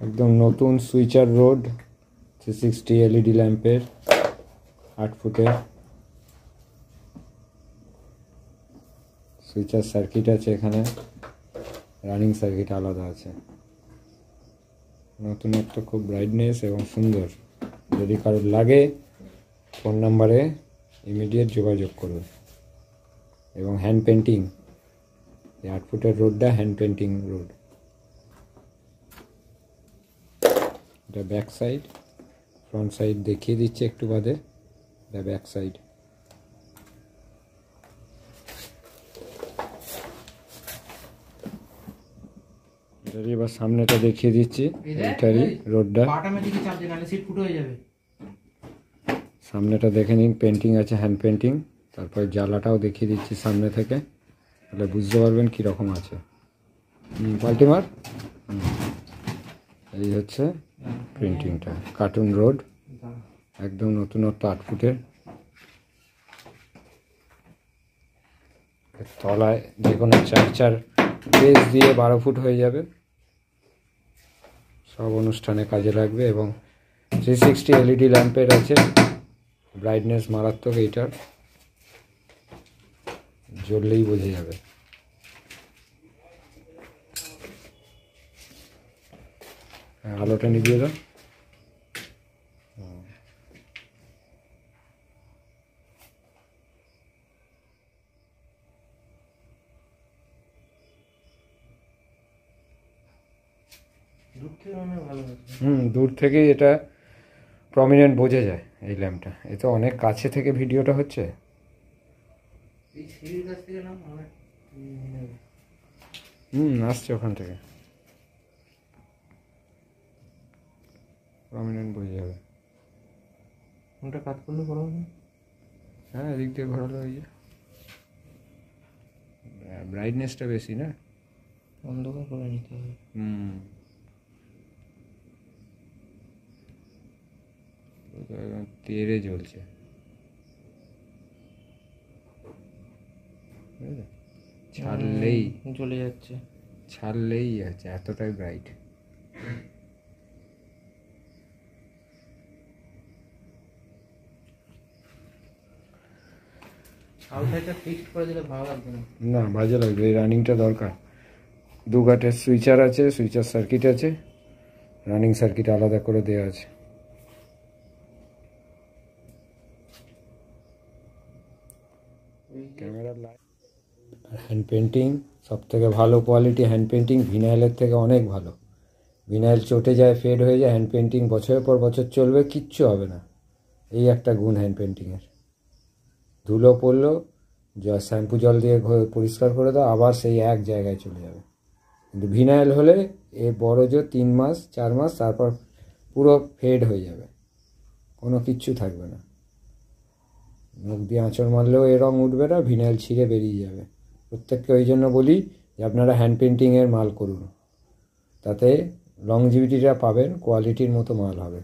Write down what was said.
একদম নতুন switcher road 360 LED ল্যাম্পের 8 ফুটের সুইচার সার্কিট আছে। এখানে রানিং সার্কিট আলাদা আছে। নতুনত্ব, খুব ব্রাইটনেস এবং সুন্দর। যদি কারোর লাগে ফোন নাম্বারে ইমিডিয়েট যোগাযোগ করুন। এবং হ্যান্ড পেন্টিং, এই 8 ফুটের রোডটা হ্যান্ড পেন্টিং রোড। এটা ব্যাক সাইড, ফ্রন্ট সাইড দেখিয়ে দিচ্ছে একটু বাদে। এটা ব্যাক সাইড। এটারই এবার সামনেটা দেখিয়ে দিচ্ছি। এটারই রোডটা, সামনেটা দেখে নিন। পেন্টিং আছে, হ্যান্ড পেন্টিং। তারপরে জ্বালাটাও দেখিয়ে দিচ্ছি সামনে থেকে, তাহলে বুঝতে পারবেন কীরকম আছে। পাল্টিমার, এই হচ্ছে প্রিন্টিংটা। কার্টুন রোড, একদম নতুনত্ব 8 ফুটের। তলায় যে কোনো 4 বেস দিয়ে 12 ফুট হয়ে যাবে। সব অনুষ্ঠানে কাজে লাগবে। এবং 360 এলইডি ল্যাম্পের আছে। ব্রাইটনেস মারাত্মক। এইটার জ্বললেই বোঝা যাবে। আলোটা নিভিয়ে দাও। দূর থেকেই এটা প্রমিনেন্ট বোঝা যায় এই ল্যাম্পটা। এ তো অনেক কাছে থেকে ভিডিওটা হচ্ছে। আসছে ওখান থেকে, প্রমিনেন্ট বোঝা যাবে। কোনটা কাজ করলে ঘোরাবো? হ্যাঁ, এদিক দিয়ে ঘোরালো। ওই যে ব্রাইটনেসটা বেশি না, অন্ধকার করে নিতে হবে। তেরে জ্বলছে, ছাড়লেই জ্বলে যাচ্ছে, ছাড়লেই যাচ্ছে, এতটাই ব্রাইট। না, বাজে লাগবে। এই রানিংটা দরকার। 2 গাটের সুইচার আছে, সুইচার সার্কিট আছে, রানিং সার্কিট আলাদা করে দেওয়া আছে। ক্যামেরার লাইট, হ্যান্ড পেন্টিং সব থেকে ভালো কোয়ালিটি। হ্যান্ড পেন্টিং ভিনাইলের থেকে অনেক ভালো। ভিনাইল চটে যায়, ফেড হয়ে যায়। হ্যান্ড পেন্টিং বছরের পর বছর চলবে, কিচ্ছু হবে না। এই একটা গুণ হ্যান্ড পেন্টিংয়ের। ধুলো পড়লো, শ্যাম্পু জল দিয়ে পরিষ্কার করে দাও, আবার সেই এক জায়গায় চলে যাবে। কিন্তু ভিনাইল হলে এ বড় জোর 3 মাস 4 মাস, তারপর পুরো ফেড হয়ে যাবে, কোনো কিচ্ছু থাকবে না। মুখ দিয়ে আঁচড় মারলেও এ রঙ উঠবে না, ভিনাইল ছিঁড়ে বেরিয়ে যাবে। প্রত্যেককে ওই জন্য বলি যে আপনারা হ্যান্ড পেন্টিংয়ের মাল করুন, তাতে লংজিভিটিটা পাবেন, কোয়ালিটির মতো মাল হবে।